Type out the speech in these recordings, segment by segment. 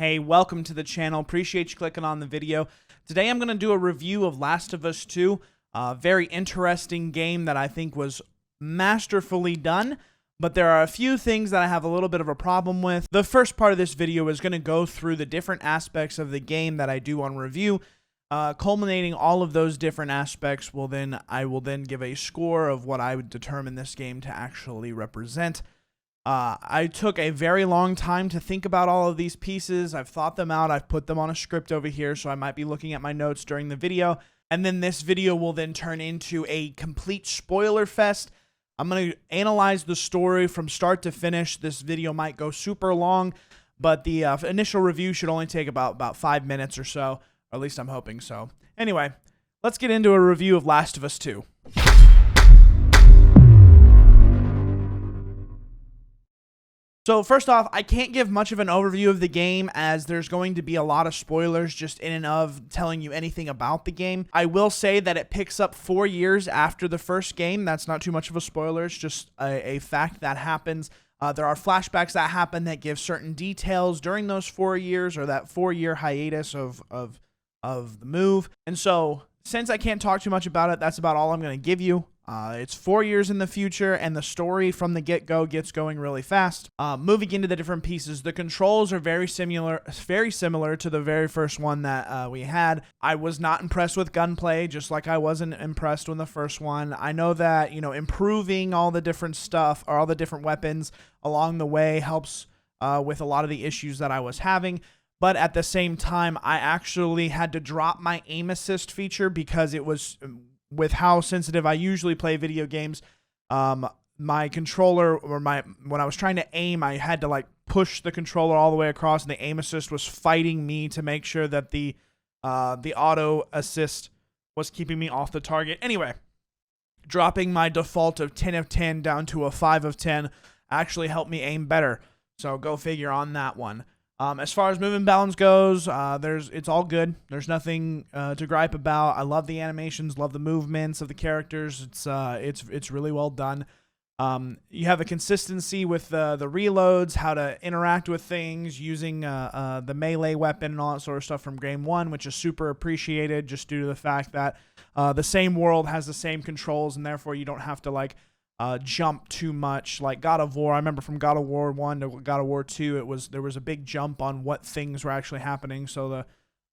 Hey, welcome to the channel. Appreciate you clicking on the video. Today I'm going to do a review of Last of Us 2. A very interesting game that I think was masterfully done, but there are a few things that I have a little bit of a problem with. The first part of this video is going to go through the different aspects of the game that I do on review. Culminating all of those different aspects, I will then give a score of what I would determine this game to actually represent. I took a very long time to think about all of these pieces. I've thought them out. I've put them on a script over here, so I might be looking at my notes during the video. And then this video will then turn into a complete spoiler fest. I'm going to analyze the story from start to finish. This video might go super long, but the initial review should only take about 5 minutes or so. Or at least I'm hoping so. Anyway, let's get into a review of Last of Us 2. So first off, I can't give much of an overview of the game as there's going to be a lot of spoilers just in and of telling you anything about the game. I will say that it picks up 4 years after the first game. That's not too much of a spoiler. It's just a fact that happens. There are flashbacks that happen that give certain details during those 4 years or that 4-year hiatus of the move. And so since I can't talk too much about it, that's about all I'm going to give you. It's 4 years in the future, and the story from the get-go gets going really fast. Moving into the different pieces, the controls are very similar to the very first one that we had. I was not impressed with gunplay, just like I wasn't impressed with the first one. I know that, improving all the different stuff or all the different weapons along the way helps with a lot of the issues that I was having. But at the same time, I actually had to drop my aim assist feature because it was, with how sensitive I usually play video games, my controller when I was trying to aim, I had to push the controller all the way across, and the aim assist was fighting me to make sure that the auto assist was keeping me off the target. Anyway, dropping my default of 10 of 10 down to a 5 of 10 actually helped me aim better. So go figure on that one. As far as movement balance goes, it's all good. There's nothing to gripe about. I love the animations, love the movements of the characters. It's really well done. You have a consistency with the reloads, how to interact with things using the melee weapon and all that sort of stuff from Game 1, which is super appreciated just due to the fact that the same world has the same controls, and therefore you don't have to jump too much like God of War. I remember from God of War 1 to God of War 2, there was a big jump on what things were actually happening. So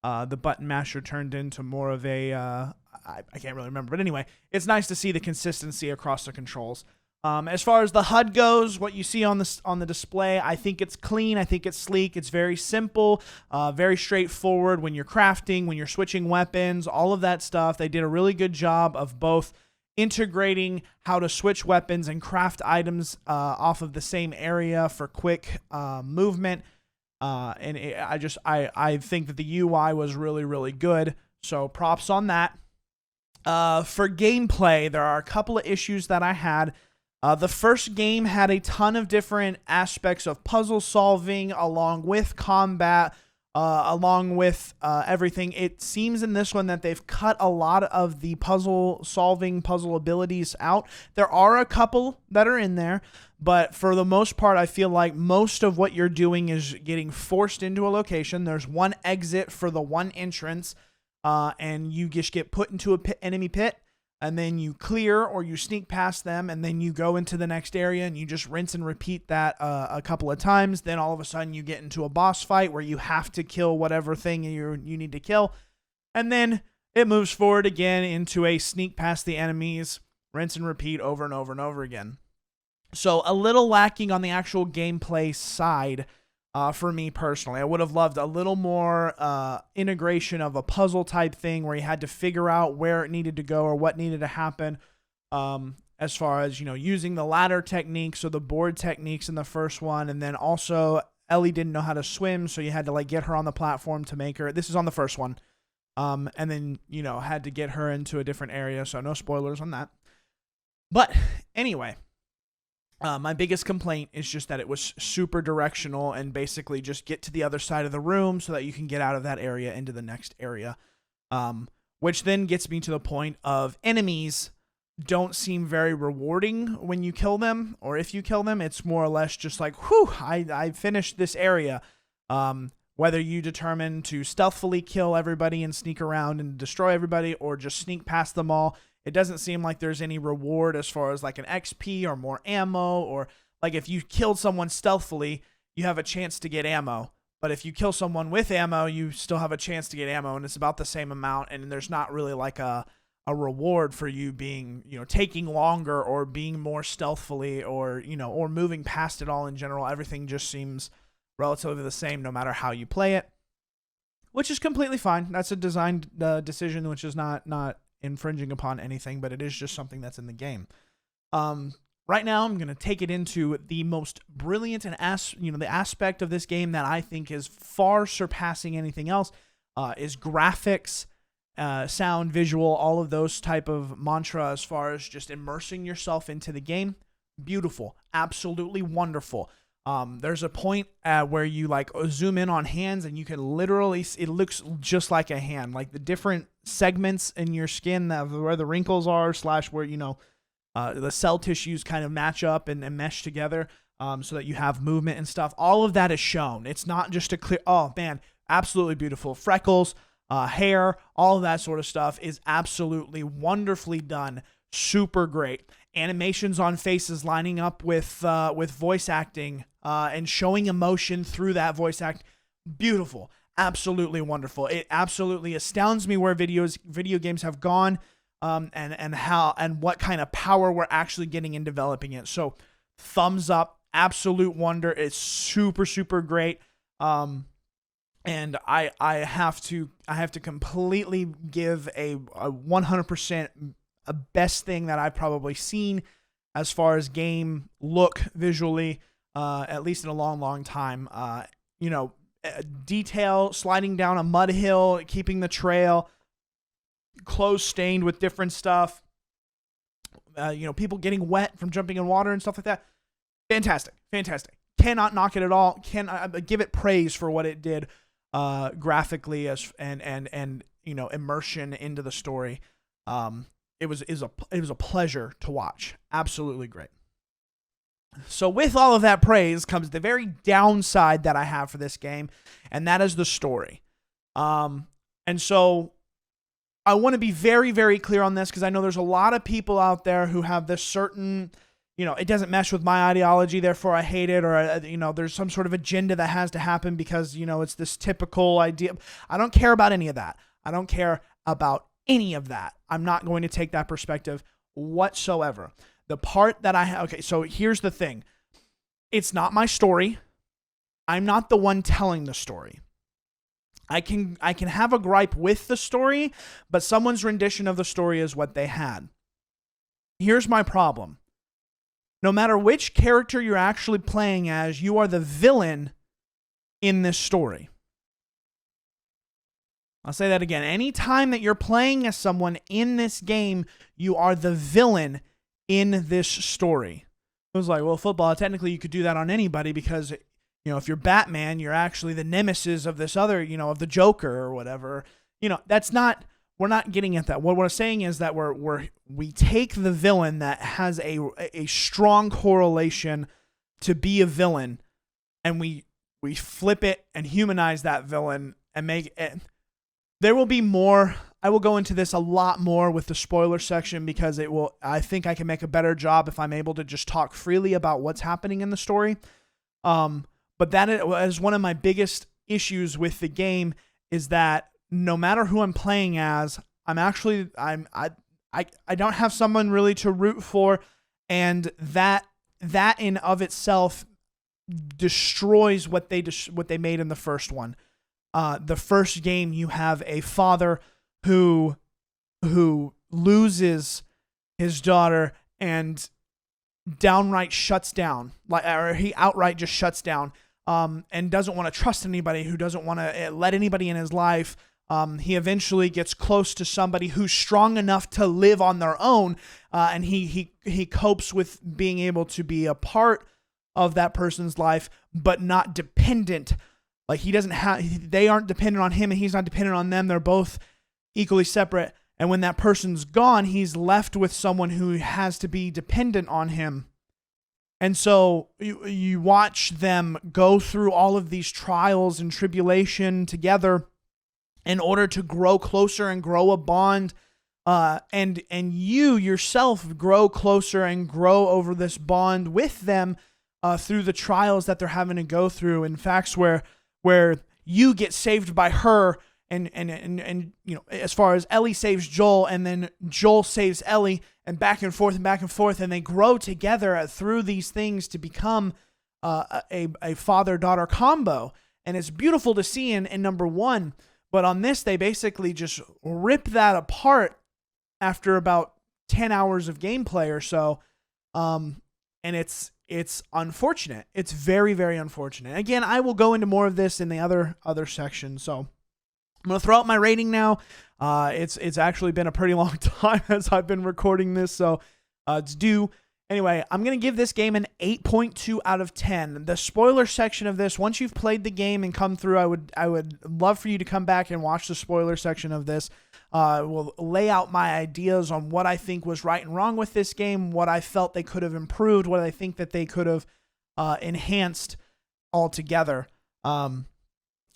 the button masher turned into more of a I can't really remember, but anyway, it's nice to see the consistency across the controls. As far as the HUD goes, what you see on the display, I think it's clean. I think it's sleek. It's very simple, very straightforward. When you're crafting, when you're switching weapons, all of that stuff, they did a really good job of both integrating how to switch weapons and craft items off of the same area for quick movement. I think that the UI was really, really good. So props on that. For gameplay, there are a couple of issues that I had. The first game had a ton of different aspects of puzzle solving along with combat, along with everything. It seems in this one that they've cut a lot of the puzzle abilities out. There are a couple that are in there, but for the most part, I feel like most of what you're doing is getting forced into a location. There's one exit for the one entrance, and you just get put into an enemy pit, and then you clear or you sneak past them, and then you go into the next area, and you just rinse and repeat that a couple of times. Then all of a sudden you get into a boss fight where you have to kill whatever thing you need to kill, and then it moves forward again into a sneak past the enemies, rinse and repeat over and over and over again. So a little lacking on the actual gameplay side. For me personally, I would have loved a little more integration of a puzzle type thing where you had to figure out where it needed to go or what needed to happen. As far as, using the ladder techniques or the board techniques in the first one. And then also Ellie didn't know how to swim, so you had to get her on the platform to make her. This is on the first one. And then, had to get her into a different area. So no spoilers on that. But anyway, my biggest complaint is just that it was super directional and basically just get to the other side of the room so that you can get out of that area into the next area. Which then gets me to the point of enemies don't seem very rewarding when you kill them, or if you kill them, it's more or less just like, whew, I finished this area. Whether you determine to stealthily kill everybody and sneak around and destroy everybody, or just sneak past them all, it doesn't seem like there's any reward as far as like an XP or more ammo, or like if you killed someone stealthily, you have a chance to get ammo. But if you kill someone with ammo, you still have a chance to get ammo, and it's about the same amount, and there's not really like a reward for you being, taking longer or being more stealthily or, or moving past it all in general. Everything just seems relatively the same no matter how you play it, which is completely fine. That's a design decision, which is not infringing upon anything, but it is just something that's in the game. Right now, I'm going to take it into the most brilliant and the aspect of this game that I think is far surpassing anything else is graphics, sound, visual, all of those type of mantra as far as just immersing yourself into the game. Beautiful, absolutely wonderful. There's a point where you like zoom in on hands and you can literally, it looks just like a hand, like the different segments in your skin where the wrinkles are / where, the cell tissues kind of match up and mesh together so that you have movement and stuff. All of that is shown. It's not just a clear, oh man, absolutely beautiful. Freckles, hair, all of that sort of stuff is absolutely wonderfully done. Super great. Animations on faces lining up with voice acting and showing emotion through that voice act. Beautiful. Absolutely wonderful. It absolutely astounds me where video games have gone and how and what kind of power we're actually getting in developing it. So thumbs up. Absolute wonder. It's super, super great. And I have to completely give a 100% a best thing that I've probably seen as far as game look visually, at least in a long, long time. Detail, sliding down a mud hill, keeping the trail, clothes stained with different stuff, people getting wet from jumping in water and stuff like that. Fantastic. Cannot knock it at all. Can give it praise for what it did graphically and immersion into the story. It was a pleasure to watch. Absolutely great. So with all of that praise comes the very downside that I have for this game, and that is the story. And so I want to be very, very clear on this because I know there's a lot of people out there who have this certain, it doesn't mesh with my ideology, therefore I hate it, or, there's some sort of agenda that has to happen because, it's this typical idea. I don't care about any of that. I don't care about any of that. I'm not going to take that perspective whatsoever. The part that okay, so here's the thing. It's not my story. I'm not the one telling the story. I can have a gripe with the story, but someone's rendition of the story is what they had. Here's my problem. No matter which character you're actually playing as, you are the villain in this story. I'll say that again. Anytime that you're playing as someone in this game, you are the villain in this story. It was like, well, football, technically you could do that on anybody because, if you're Batman, you're actually the nemesis of this other, of the Joker or whatever. That's not, we're not getting at that. What we're saying is that we take the villain that has a strong correlation to be a villain, and we flip it and humanize that villain and make it. There will be more. I will go into this a lot more with the spoiler section because I think I can make a better job if I'm able to just talk freely about what's happening in the story. But that is one of my biggest issues with the game is that no matter who I'm playing as, I don't have someone really to root for, and that in of itself destroys what they made in the first one. The first game, you have a father who loses his daughter and downright shuts down, or he outright just shuts down, and doesn't want to trust anybody, who doesn't want to let anybody in his life. He eventually gets close to somebody who's strong enough to live on their own, and he copes with being able to be a part of that person's life, but not dependent. Like they aren't dependent on him and he's not dependent on them. They're both equally separate. And when that person's gone, he's left with someone who has to be dependent on him. And so you watch them go through all of these trials and tribulation together in order to grow closer and grow a bond, and you yourself grow closer and grow over this bond with them through the trials that they're having to go through. In facts where you get saved by her, and you know, as far as Ellie saves Joel, and then Joel saves Ellie, and back and forth, and they grow together through these things to become a father-daughter combo. And it's beautiful to see in number 1. But on this, they basically just rip that apart after about 10 hours of gameplay or so. And it's unfortunate. It's very, very unfortunate. Again, I will go into more of this in the other section. So I'm going to throw out my rating now. It's actually been a pretty long time as I've been recording this, so it's due. Anyway, I'm going to give this game an 8.2 out of 10. The spoiler section of this, once you've played the game and come through, I would love for you to come back and watch the spoiler section of this. We'll lay out my ideas on what I think was right and wrong with this game, what I felt they could have improved, what I think that they could have enhanced altogether.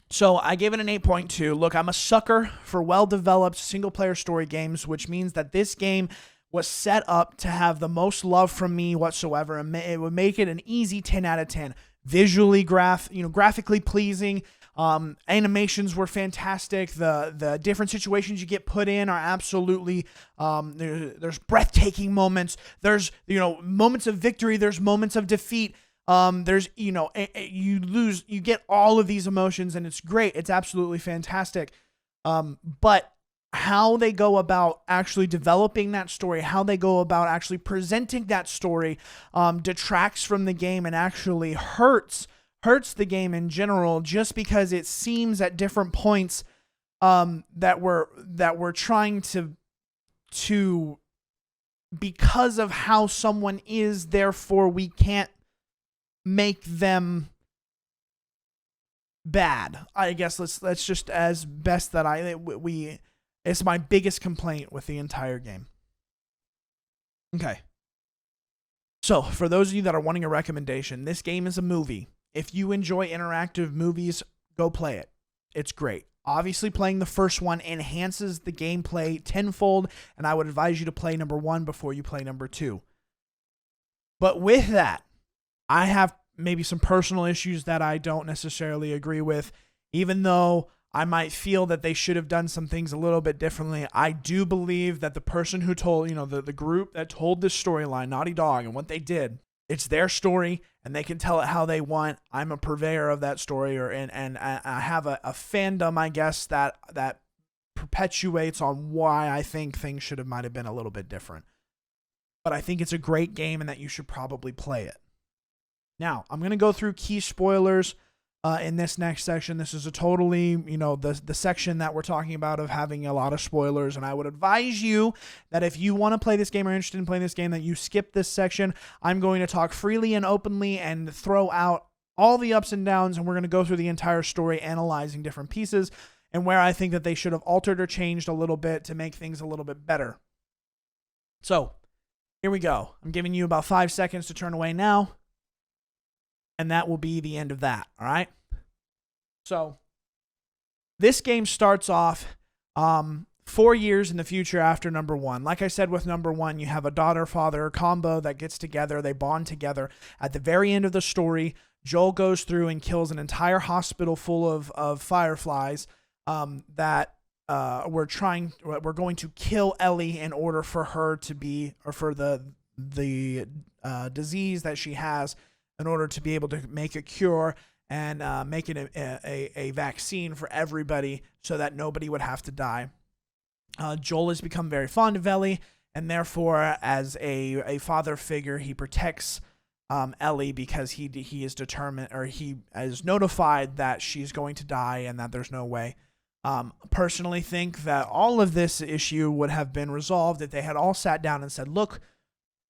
So I gave it an 8.2. Look, I'm a sucker for well-developed single-player story games, which means that this game was set up to have the most love from me whatsoever. It would make it an easy 10 out of 10. Visually, graphically pleasing. Animations were fantastic. The different situations you get put in are absolutely, there's breathtaking moments. There's, moments of victory. There's moments of defeat. There's, you get all of these emotions, and it's great. It's absolutely fantastic. But how they go about actually developing that story, how they go about actually presenting that story, detracts from the game and actually hurts the game in general, just because it seems at different points that we're trying to because of how someone is, therefore we can't make them bad. I guess let's just, as best that it's my biggest complaint with the entire game. Okay. So, for those of you that are wanting a recommendation, this game is a movie. If you enjoy interactive movies, go play it. It's great. Obviously, playing the first one enhances the gameplay tenfold, and I would advise you to play number 1 before you play number 2. But with that, I have maybe some personal issues that I don't necessarily agree with, even though I might feel that they should have done some things a little bit differently. I do believe that the person who told, the group that told this storyline, Naughty Dog, and what they did, it's their story, and they can tell it how they want. I'm a purveyor of that story, and I have a fandom, I guess, that perpetuates on why I think things might have been a little bit different. But I think it's a great game, and that you should probably play it. Now, I'm going to go through key spoilers in this next section. This is a totally, the section that we're talking about of having a lot of spoilers. And I would advise you that if you want to play this game or are interested in playing this game, that you skip this section. I'm going to talk freely and openly and throw out all the ups and downs. And we're going to go through the entire story, analyzing different pieces and where I think that they should have altered or changed a little bit to make things a little bit better. So here we go. I'm giving you about 5 seconds to turn away now. And that will be the end of that, all right? So, this game starts off 4 years in the future after number 1. Like I said, with number 1, you have a daughter-father combo that gets together. They bond together. At the very end of the story, Joel goes through and kills an entire hospital full of fireflies that we're going to kill Ellie in order for her to be, or for the disease that she has, in order to be able to make a cure and make it a vaccine for everybody so that nobody would have to die. Joel has become very fond of Ellie, and therefore, as a father figure, he protects Ellie because he is determined, or he is notified that she's going to die and that there's no way. Personally think that all of this issue would have been resolved if they had all sat down and said, look,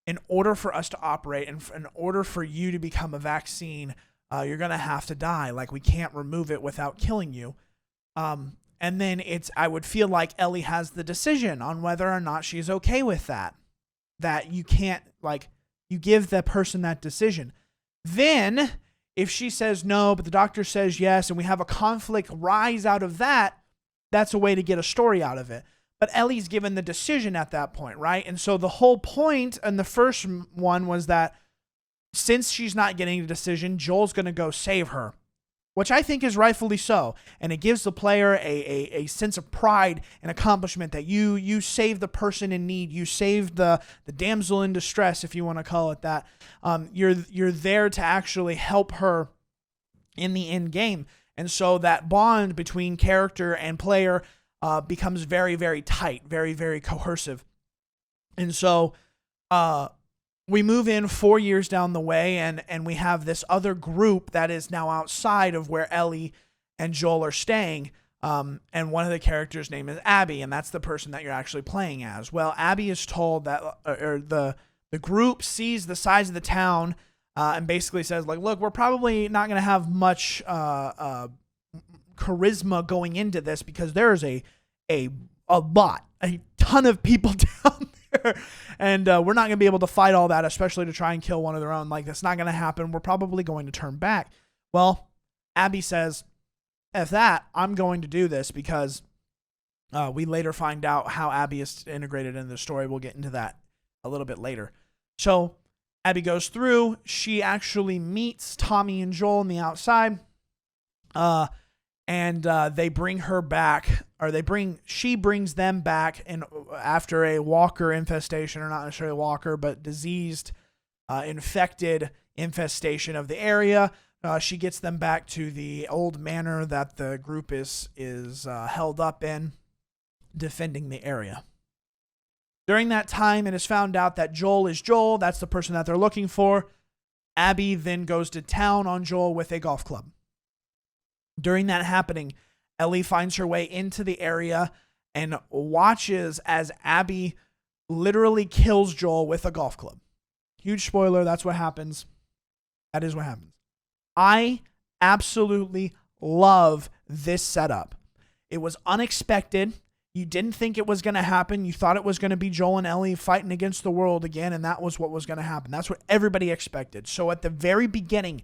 in order for us to operate and in order for you to become a vaccine, you're going to have to die. Like, we can't remove it without killing you. And then I would feel like Ellie has the decision on whether or not she's okay with that. That you can't, You give the person that decision. Then, if she says no, but the doctor says yes, and we have a conflict rise out of that, that's a way to get a story out of it. But Ellie's given the decision at that point, right? And so the whole point in the first one was that since she's not getting a decision, Joel's going to go save her, which I think is rightfully so. And it gives the player a sense of pride and accomplishment that you saved the person in need. You saved the damsel in distress, if you want to call it that. You're there to actually help her in the end game. And so that bond between character and player becomes very, very tight, very, very coercive. And so we move in 4 years down the way, and we have this other group that is now outside of where Ellie and Joel are staying. And one of the characters' name is Abby, and that's the person that you're actually playing as. Well, Abby is told that, or the group sees the size of the town and basically says, like, look, we're probably not going to have much charisma going into this because there's a ton of people down there, and we're not going to be able to fight all that, especially to try and kill one of their own. Like, that's not going to happen. We're probably going to turn back. Well, Abby says, F that, I'm going to do this, because we later find out how Abby is integrated into the story. We'll get into that a little bit later. So Abby goes through. She actually meets Tommy and Joel on the outside. And they bring her back, or she brings them back, and after a walker infestation, or not necessarily a walker, but diseased, infected infestation of the area, she gets them back to the old manor that the group is held up in, defending the area. During that time, it is found out that Joel is Joel. That's the person that they're looking for. Abby then goes to town on Joel with a golf club. During that happening, Ellie finds her way into the area and watches as Abby literally kills Joel with a golf club. Huge spoiler, that's what happens. That is what happens. I absolutely love this setup. It was unexpected. You didn't think it was going to happen. You thought it was going to be Joel and Ellie fighting against the world again, and that was what was going to happen. That's what everybody expected. So at the very beginning,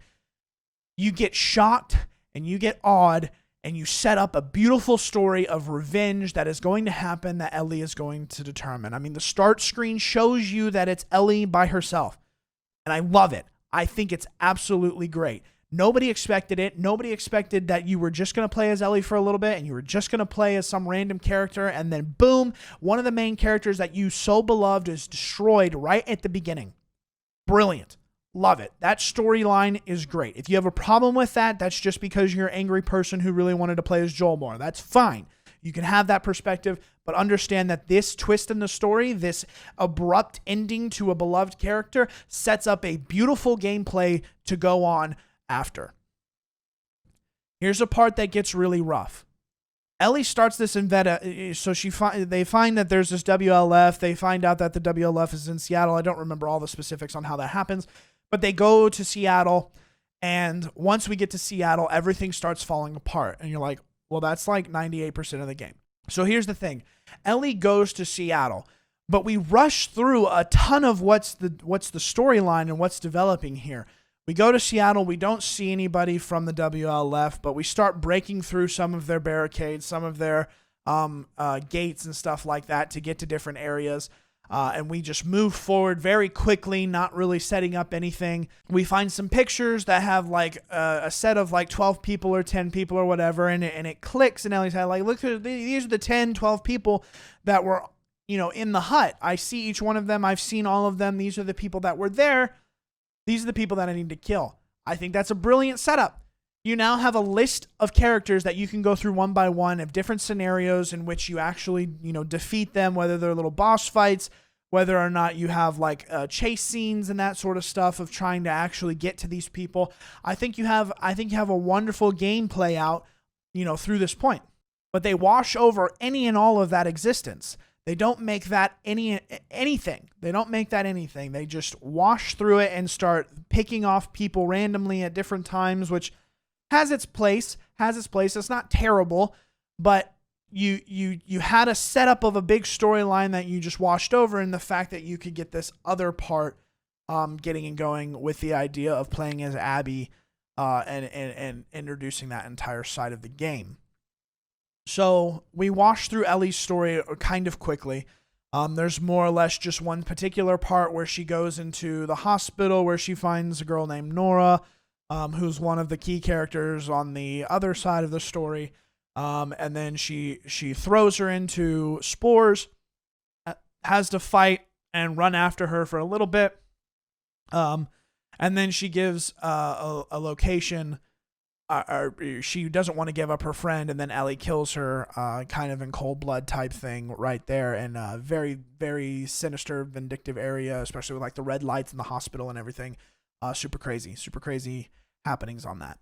you get shocked and you get awed, and you set up a beautiful story of revenge that is going to happen, that Ellie is going to determine. I mean, the start screen shows you that it's Ellie by herself, and I love it. I think it's absolutely great. Nobody expected it. Nobody expected that you were just going to play as Ellie for a little bit, and you were just going to play as some random character, and then boom, one of the main characters that you so beloved is destroyed right at the beginning. Brilliant. Love it. That storyline is great. If you have a problem with that, that's just because you're an angry person who really wanted to play as Joel more. That's fine. You can have that perspective, but understand that this twist in the story, this abrupt ending to a beloved character, sets up a beautiful gameplay to go on after. Here's a part that gets really rough. Ellie starts this in Veta, so they find that there's this WLF. They find out that the WLF is in Seattle. I don't remember all the specifics on how that happens. But they go to Seattle, and once we get to Seattle, everything starts falling apart. And you're like, well, that's like 98% of the game. So here's the thing. Ellie goes to Seattle, but we rush through a ton of what's the storyline and what's developing here. We go to Seattle. We don't see anybody from the WLF, but we start breaking through some of their barricades, some of their gates and stuff like that to get to different areas. And we just move forward very quickly, not really setting up anything. We find some pictures that have like a set of like 12 people or 10 people or whatever, and it clicks in Ellie's head. Like, look, these are the 10, 12 people that were, in the hut. I see each one of them. I've seen all of them. These are the people that were there. These are the people that I need to kill. I think that's a brilliant setup. You now have a list of characters that you can go through one by one of different scenarios in which you actually, defeat them, whether they're little boss fights, whether or not you have like chase scenes and that sort of stuff of trying to actually get to these people. I think you have a wonderful gameplay out, through this point. But they wash over any and all of that existence. They don't make that anything. They don't make that anything. They just wash through it and start picking off people randomly at different times, which has its place. It's not terrible, but you had a setup of a big storyline that you just washed over, and the fact that you could get this other part getting and going with the idea of playing as Abby and introducing that entire side of the game. So we wash through Ellie's story kind of quickly. There's more or less just one particular part where she goes into the hospital where she finds a girl named Nora, who's one of the key characters on the other side of the story. And then she throws her into spores, has to fight and run after her for a little bit. And then she gives a location. She doesn't want to give up her friend, and then Ellie kills her, kind of in cold blood type thing right there, in a very, very sinister, vindictive area, especially with like the red lights in the hospital and everything. Super crazy happenings on that.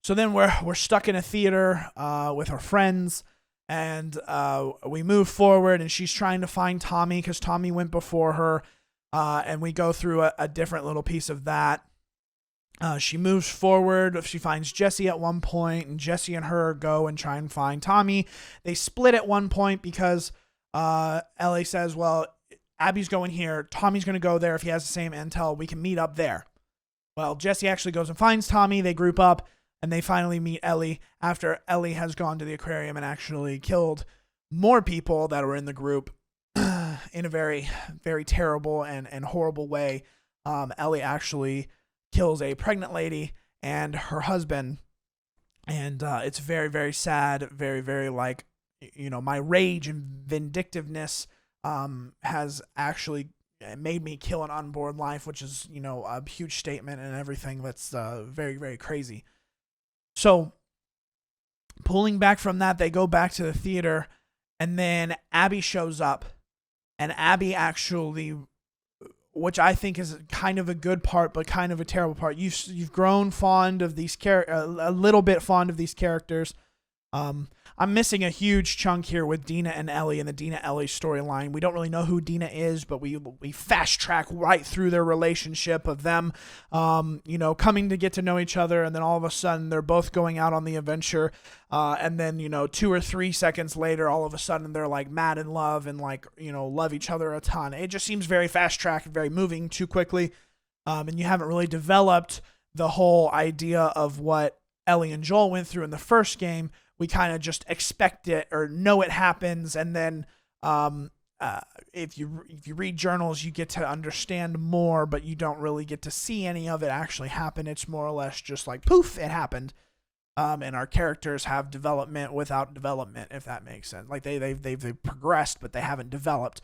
So then we're stuck in a theater with her friends, and we move forward, and she's trying to find Tommy because Tommy went before her, and we go through a different little piece of that. She moves forward. She finds Jesse at one point, and Jesse and her go and try and find Tommy. They split at one point because Ellie says, well, Abby's going here. Tommy's going to go there. If he has the same intel, we can meet up there. Well, Jesse actually goes and finds Tommy. They group up, and they finally meet Ellie after Ellie has gone to the aquarium and actually killed more people that were in the group in a very, very terrible and horrible way. Ellie actually kills a pregnant lady and her husband, and it's very, very sad, very, very like, my rage and vindictiveness has actually made me kill an unborn life, which is, a huge statement and everything. That's very, very crazy. So pulling back from that, they go back to the theater, and then Abby shows up, and Abby actually, which I think is kind of a good part, but kind of a terrible part. You've grown fond of these a little bit fond of these characters. I'm missing a huge chunk here with Dina and Ellie and the Dina-Ellie storyline. We don't really know who Dina is, but we fast track right through their relationship of them, coming to get to know each other, and then all of a sudden they're both going out on the adventure, and then 2 or 3 seconds later, all of a sudden they're like mad in love and like love each other a ton. It just seems very fast track and very moving too quickly, and you haven't really developed the whole idea of what Ellie and Joel went through in the first game. We kind of just expect it or know it happens, and then if you read journals, you get to understand more, but you don't really get to see any of it actually happen. It's more or less just like poof, it happened, and our characters have development without development, if that makes sense. Like they've progressed, but they haven't developed.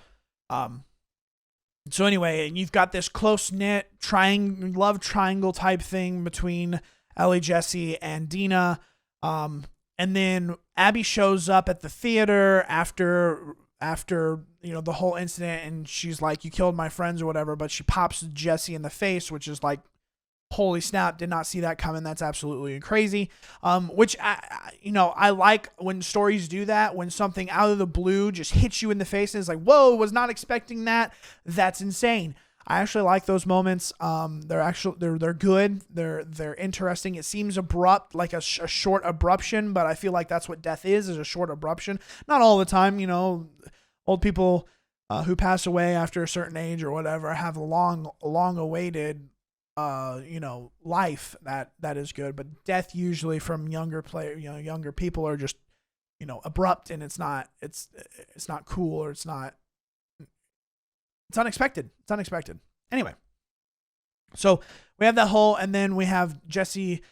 So anyway, you've got this close knit love triangle type thing between Ellie, Jesse, and Dina. And then Abby shows up at the theater after the whole incident, and she's like, you killed my friends or whatever, but she pops Jesse in the face, which is like, holy snap, did not see that coming. That's absolutely crazy. Which I like when stories do that, when something out of the blue just hits you in the face and it's like, whoa, was not expecting that. That's insane. I actually like those moments. They're good. They're interesting. It seems abrupt, like a short abruption, but I feel like that's what death is a short abruption. Not all the time, old people who pass away after a certain age or whatever have a long awaited life that is good. But death usually from younger people are just abrupt, and it's not cool, or it's unexpected. It's unexpected. Anyway, so we have that whole, and then we have Jesse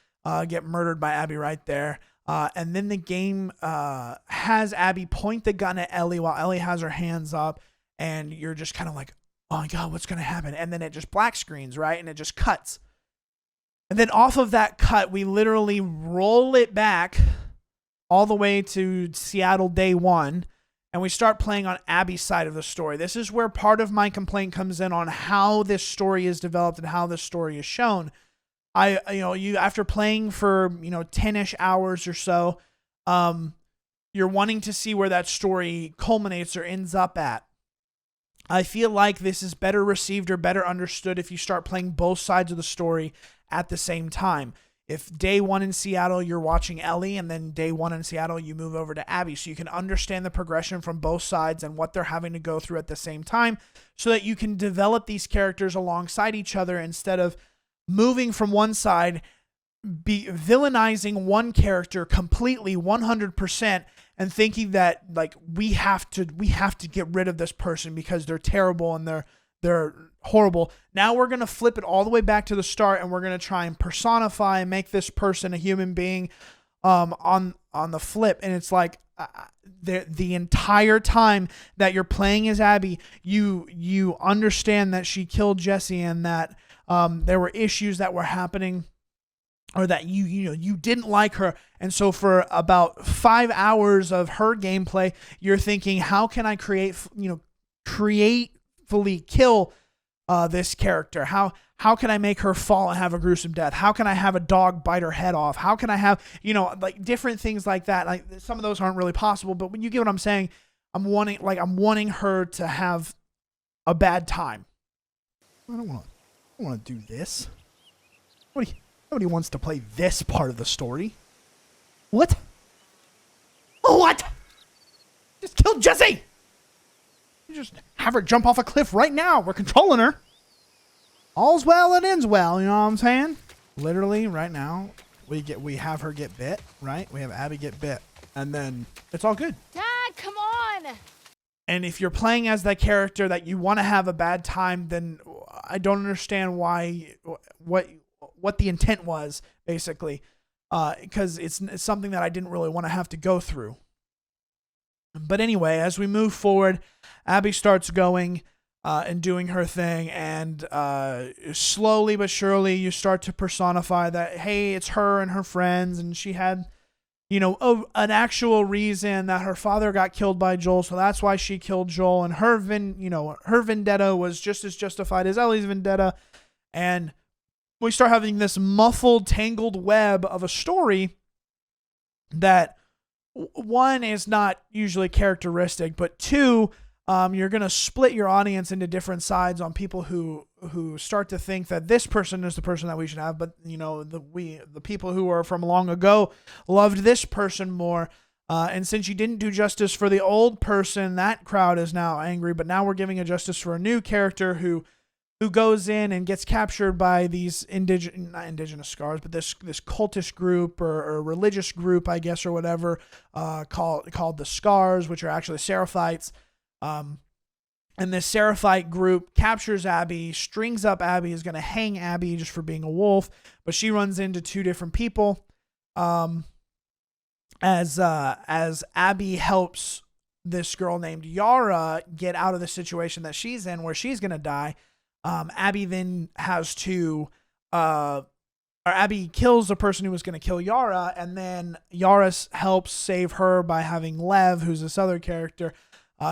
get murdered by Abby right there. And then the game has Abby point the gun at Ellie while Ellie has her hands up, and you're just kind of like, oh my God, what's going to happen? And then it just black screens, right? And it just cuts. And then off of that cut, we literally roll it back all the way to Seattle day one, and we start playing on Abby's side of the story. This is where part of my complaint comes in on how this story is developed and how this story is shown. You after playing for 10-ish hours or so, you're wanting to see where that story culminates or ends up at. I feel like this is better received or better understood if you start playing both sides of the story at the same time. if day one in Seattle, you're watching Ellie, and then day one in Seattle, you move over to Abby. So you can understand the progression from both sides and what they're having to go through at the same time so that you can develop these characters alongside each other instead of moving from one side, be villainizing one character completely 100% and thinking that like we have to get rid of this person because they're terrible and they're horrible. Now we're going to flip it all the way back to the start, and we're going to try and personify and make this person a human being on the flip. And it's like the entire time that you're playing as Abby, you understand that she killed Jesse and that there were issues that were happening, or that you didn't like her. And so for about 5 hours of her gameplay, you're thinking, how can I creatively kill this character? How can I make her fall and have a gruesome death? How can I have a dog bite her head off? How can I have, like different things like that? Like some of those aren't really possible, but when you get what I'm saying, I'm wanting her to have a bad time. I don't want to do this. Nobody wants to play this part of the story. What? Oh, what? Just kill Jesse! You just have her jump off a cliff right now. We're controlling her. All's well that ends well, you know what I'm saying? Literally, right now, we have her get bit, right? We have Abby get bit. And then it's all good. Dad, come on! And if you're playing as that character that you want to have a bad time, then I don't understand what the intent was, basically, because it's something that I didn't really want to have to go through. But anyway, as we move forward, Abby starts going and doing her thing, and slowly but surely you start to personify that, hey, it's her and her friends, and she had, an actual reason that her father got killed by Joel, so that's why she killed Joel, and her vendetta was just as justified as Ellie's vendetta, and we start having this muffled, tangled web of a story that, one, is not usually characteristic, but two, you're going to split your audience into different sides on people who start to think that this person is the person that we should have, but the people who are from long ago loved this person more. And since you didn't do justice for the old person, that crowd is now angry, but now we're giving a justice for a new character who goes in and gets captured by these not indigenous scars, but this cultish group or religious group, I guess, or whatever, called the Scars, which are actually Seraphites. And this Seraphite group captures Abby, strings up Abby, is going to hang Abby just for being a wolf, but she runs into two different people. As Abby helps this girl named Yara get out of the situation that she's in, where she's going to die. Abby then Abby kills the person who was going to kill Yara, and then Yara helps save her by having Lev, who's this other character,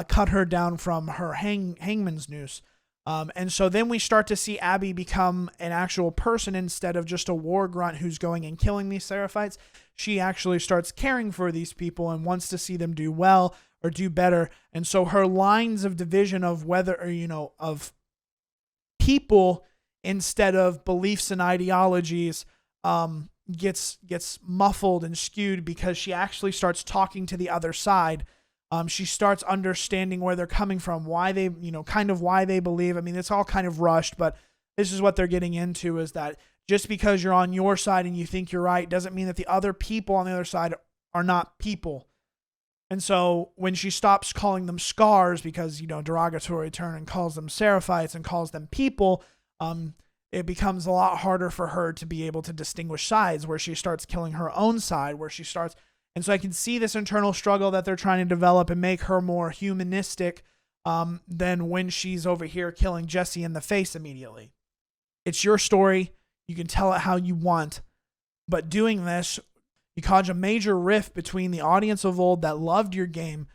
cut her down from her hangman's noose. And so then we start to see Abby become an actual person instead of just a war grunt who's going and killing these Seraphites. She actually starts caring for these people and wants to see them do well or do better. And so her lines of division of whether, or, of people instead of beliefs and ideologies gets muffled and skewed because she actually starts talking to the other side. She starts understanding where they're coming from, why they, why they believe. I mean, it's all kind of rushed, but this is what they're getting into, is that just because you're on your side and you think you're right doesn't mean that the other people on the other side are not people. And so when she stops calling them scars because, derogatory term, and calls them Seraphites and calls them people, it becomes a lot harder for her to be able to distinguish sides, where she starts killing her own side, and so I can see this internal struggle that they're trying to develop and make her more humanistic than when she's over here killing Jesse in the face immediately. It's your story. You can tell it how you want. But doing this, you cause a major rift between the audience of old that loved your game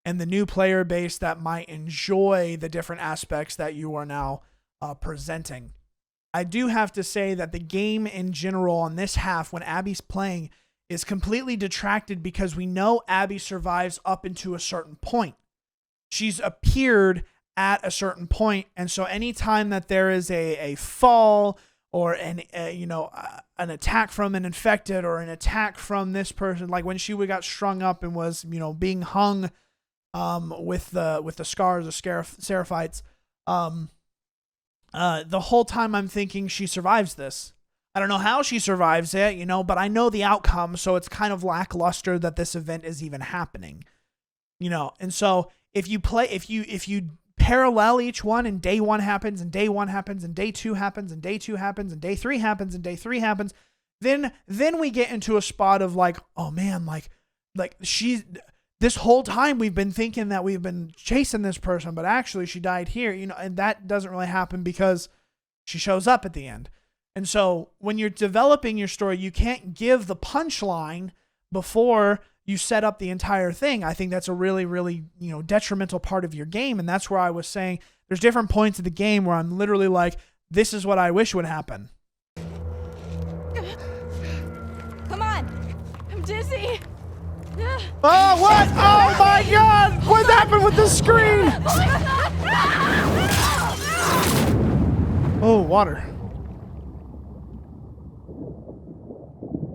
and the new player base that might enjoy the different aspects that you are now presenting. I do have to say that the game in general on this half, when Abby's playing, is completely detracted because we know Abby survives up into a certain point. She's appeared at a certain point, and so anytime that there is a fall or an attack from an infected, or an attack from this person. Like when she got strung up and was, being hung with the scars of Seraphites. The whole time I'm thinking she survives this. I don't know how she survives it, but I know the outcome, so it's kind of lackluster that this event is even happening. And so if you parallel each one, and day 1 happens, and day 1 happens, and day 2 happens, and day 2 happens, and day 3 happens, and day 3 happens, then we get into a spot of like, oh man, like this whole time we've been thinking that we've been chasing this person, but actually she died here, and that doesn't really happen because she shows up at the end. And so when you're developing your story, you can't give the punchline before you set up the entire thing. I think that's a really, really, detrimental part of your game. And that's where I was saying there's different points of the game where I'm literally like, this is what I wish would happen. Come on. I'm dizzy. Oh, what? Oh my God! What happened with the screen? Oh, water.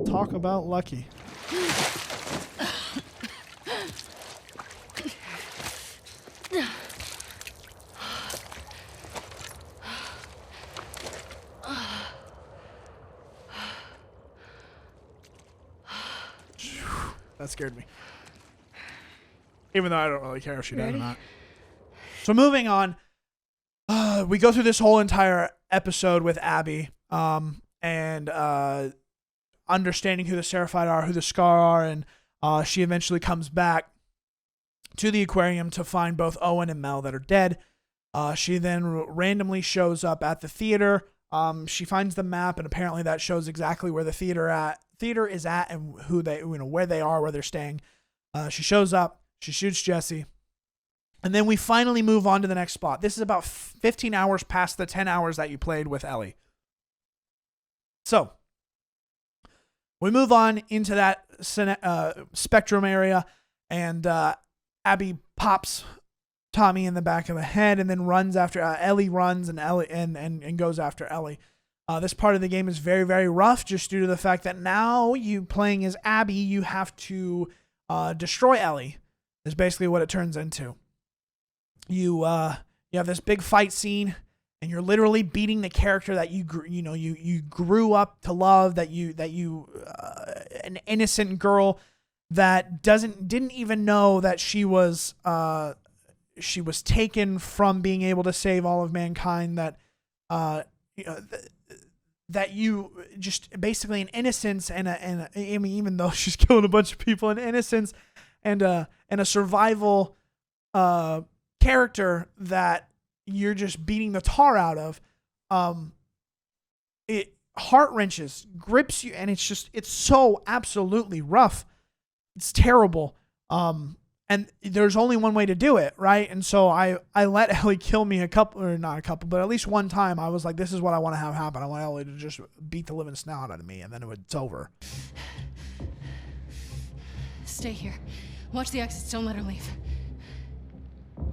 Talk about lucky. That scared me. Even though I don't really care if she died or not. So moving on, we go through this whole entire episode with Abby, and understanding who the Seraphite are, who the Scar are, and she eventually comes back to the aquarium to find both Owen and Mel that are dead. She then randomly shows up at the theater. She finds the map, and apparently that shows exactly where the theater is at, and who they, where they are, where they're staying. She shows up, she shoots Jesse, and then we finally move on to the next spot. This is about 15 hours past the 10 hours that you played with Ellie. So we move on into that spectrum area, and Abby pops Tommy in the back of the head, and then runs after Ellie. Runs and goes after Ellie. This part of the game is very, very rough, just due to the fact that now you playing as Abby, you have to destroy Ellie. Is basically what it turns into. You have this big fight scene, and you're literally beating the character that you grew up to love, that you an innocent girl that didn't even know that she was taken from being able to save all of mankind, that that you just basically an innocence and I mean, even though she's killing a bunch of people, an innocence and a survival character that you're just beating the tar out of. It heart wrenches, grips you, and it's so absolutely rough. It's terrible. And there's only one way to do it, right? And so I let Ellie kill me but at least one time. I was like, this is what I want to have happen. I want Ellie to just beat the living snout out of me, and then it's over. Stay here. Watch the exits. Don't let her leave.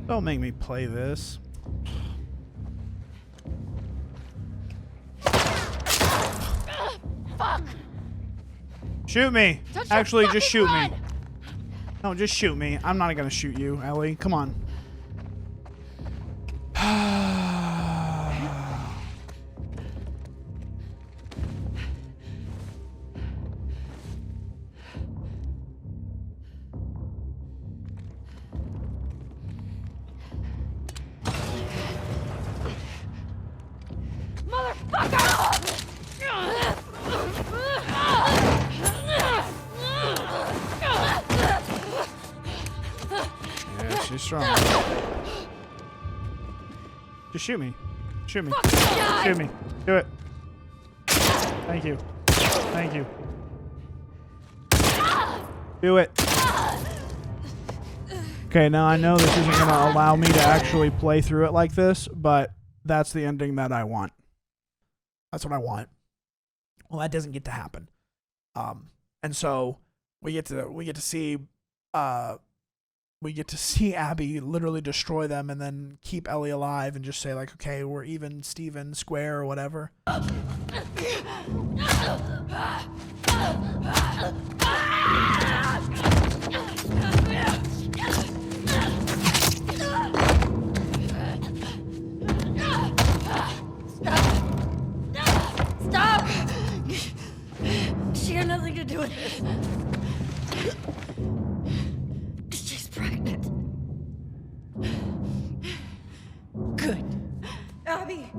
Don't make me play this. Fuck! Shoot me. Don't Actually, just shoot run. me. No, just shoot me. I'm not gonna shoot you, Ellie. Come on. She's strong. Just shoot me. Shoot me. Shoot me. Do it. Thank you. Thank you. Do it. Okay, now I know this isn't going to allow me to actually play through it like this, but that's the ending that I want. That's what I want. Well, that doesn't get to happen. And so we get to see we get to see Abby literally destroy them and then keep Ellie alive and just say like, okay, we're even, Steven, square or whatever. Stop! She had nothing to do with it. She's pregnant. Good. Abby!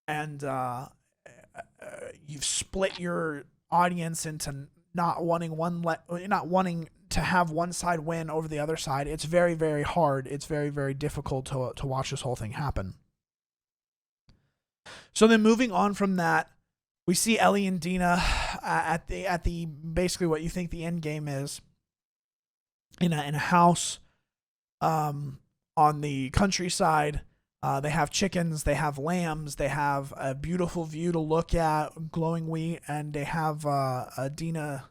And you've split your audience into not wanting to have one side win over the other side. It's very, very hard. It's very, very difficult to watch this whole thing happen. So then moving on from that, we see Ellie and Dina at the basically what you think the end game is in a house on the countryside. They have chickens, they have lambs, they have a beautiful view to look at, glowing wheat, and they have Dina.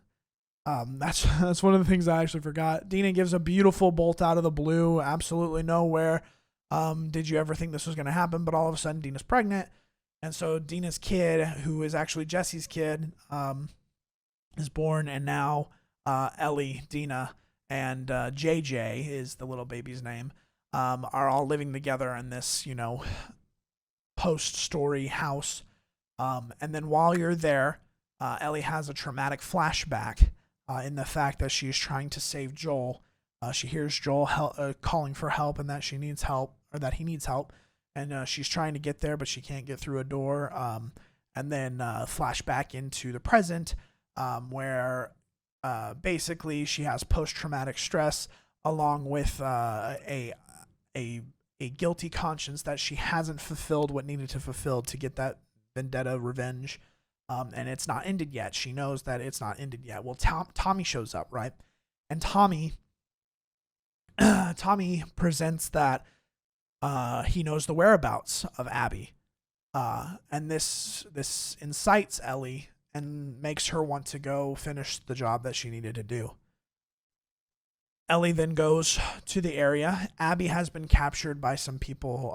That's one of the things I actually forgot. Dina gives a beautiful bolt out of the blue, absolutely nowhere. Did you ever think this was going to happen? But all of a sudden, Dina's pregnant. And so Dina's kid, who is actually Jesse's kid, is born. And now Ellie, Dina, and JJ is the little baby's name, are all living together in this, post-story house. And then while you're there, Ellie has a traumatic flashback in the fact that she's trying to save Joel. She hears Joel calling for help and that she needs help, or that he needs help. And she's trying to get there, but she can't get through a door. And then flashback into the present, where basically she has post-traumatic stress along with a guilty conscience that she hasn't fulfilled what needed to fulfill to get that vendetta revenge. And it's not ended yet. She knows that it's not ended yet. Well, Tommy shows up, right? And Tommy presents that he knows the whereabouts of Abby. And this incites Ellie and makes her want to go finish the job that she needed to do. Ellie then goes to the area. Abby has been captured by some people.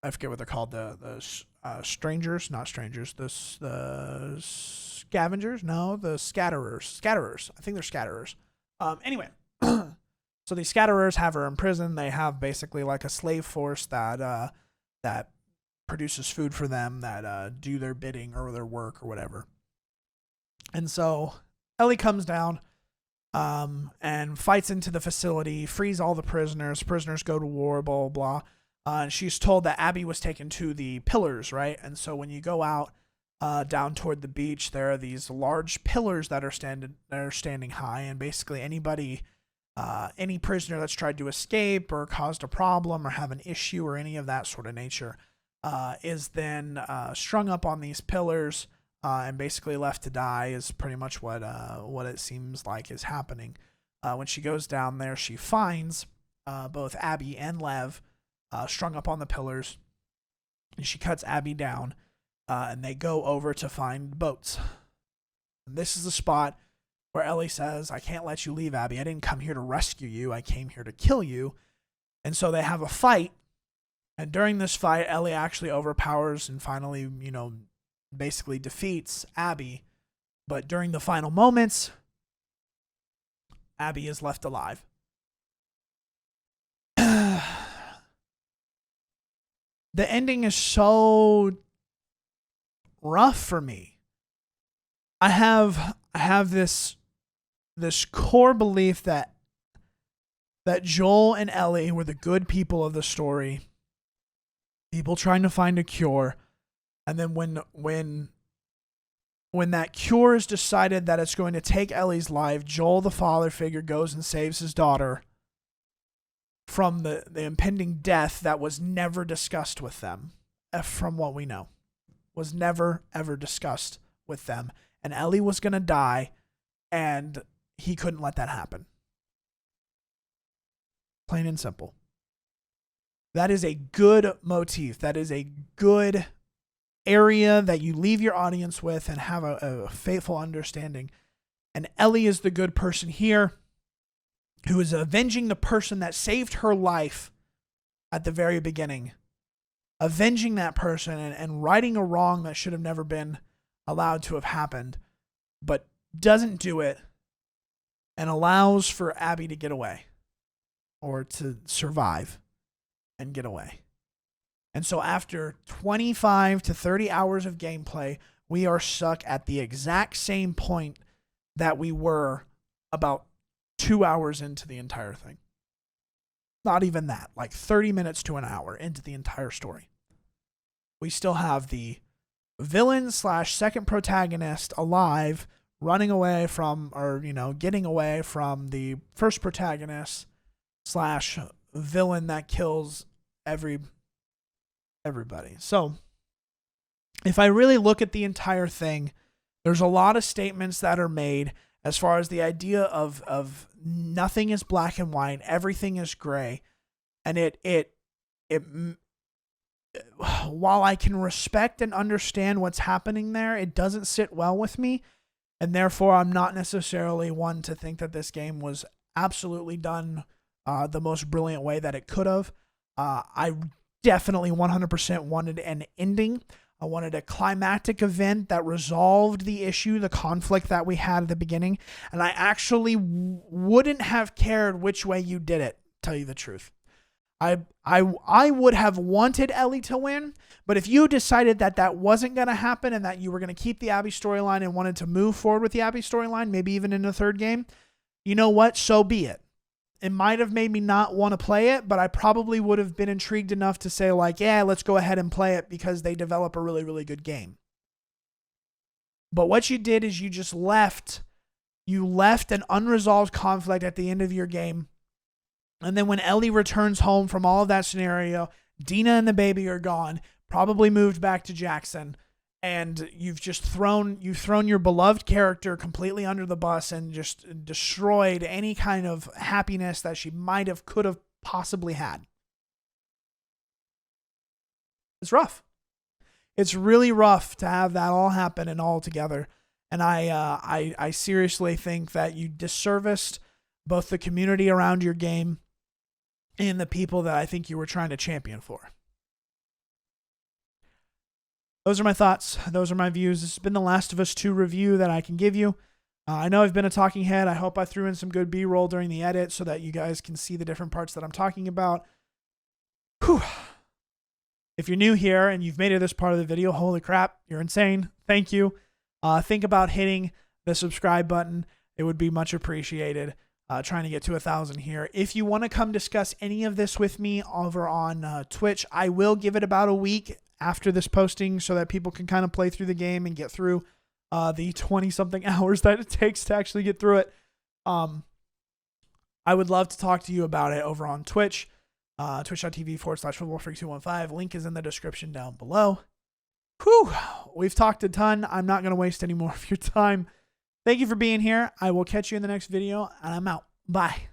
I forget what they're called. The strangers, not strangers. The scavengers? No, the scatterers. Scatterers. I think they're scatterers. Anyway, so these scatterers have her in prison. They have basically like a slave force that produces food for them, that do their bidding or their work or whatever. And so Ellie comes down and fights into the facility, frees all the prisoners. Prisoners go to war, blah, blah, blah. And she's told that Abby was taken to the pillars, right? And so when you go out down toward the beach, there are these large pillars that are standing high, and basically anybody, any prisoner that's tried to escape or caused a problem or have an issue or any of that sort of nature, is then strung up on these pillars and basically left to die, is pretty much what it seems like is happening. When she goes down there, she finds both Abby and Lev strung up on the pillars, and she cuts Abby down, and they go over to find boats. And this is the spot where Ellie says, "I can't let you leave, Abby. I didn't come here to rescue you. I came here to kill you." And so they have a fight. And during this fight, Ellie actually overpowers and finally, basically defeats Abby. But during the final moments, Abby is left alive. The ending is so rough for me. I have this core belief that Joel and Ellie were the good people of the story. People trying to find a cure. And then when that cure is decided that it's going to take Ellie's life, Joel, the father figure, goes and saves his daughter from the impending death that was never discussed with them, from what we know. Was never, ever discussed with them. And Ellie was going to die, and he couldn't let that happen. Plain and simple. That is a good motif. That is a good area that you leave your audience with and have a faithful understanding. And Ellie is the good person here who is avenging the person that saved her life at the very beginning. Avenging that person and righting a wrong that should have never been allowed to have happened, but doesn't do it and allows for Abby to get away or to survive and get away. And so after 25 to 30 hours of gameplay, we are stuck at the exact same point that we were about 2 hours into the entire thing. Not even that, like 30 minutes to an hour into the entire story. We still have the villain / second protagonist alive, running away from, or, getting away from the first protagonist / villain that kills everybody. So if I really look at the entire thing, there's a lot of statements that are made as far as the idea of nothing is black and white, everything is gray. And it while I can respect and understand what's happening there, it doesn't sit well with me. And therefore, I'm not necessarily one to think that this game was absolutely done the most brilliant way that it could have. I definitely 100% wanted an ending. I wanted a climactic event that resolved the issue, the conflict that we had at the beginning. And I actually wouldn't have cared which way you did it, tell you the truth. I would have wanted Ellie to win, but if you decided that that wasn't going to happen and that you were going to keep the Abby storyline and wanted to move forward with the Abby storyline, maybe even in the third game, you know what? So be it. It might have made me not want to play it, but I probably would have been intrigued enough to say like, yeah, let's go ahead and play it because they develop a really, really good game. But what you did is you just left an unresolved conflict at the end of your game. And then when Ellie returns home from all of that scenario, Dina and the baby are gone, probably moved back to Jackson, and you've thrown your beloved character completely under the bus and just destroyed any kind of happiness that she could have possibly had. It's rough. It's really rough to have that all happen and all together. And I seriously think that you disserviced both the community around your game and the people that I think you were trying to champion for. Those are my thoughts. Those are my views. This has been the Last of Us 2 review that I can give you. I know I've been a talking head. I hope I threw in some good B-roll during the edit so that you guys can see the different parts that I'm talking about. Whew. If you're new here and you've made it this part of the video, holy crap, you're insane. Thank you. Think about hitting the subscribe button. It would be much appreciated. Trying to get to 1,000 here. If you want to come discuss any of this with me over on Twitch, I will give it about a week after this posting so that people can kind of play through the game and get through the 20-something hours that it takes to actually get through it. I would love to talk to you about it over on Twitch, twitch.tv/footballfreak215. Link is in the description down below. Whew, we've talked a ton. I'm not going to waste any more of your time. Thank you for being here. I will catch you in the next video, and I'm out. Bye.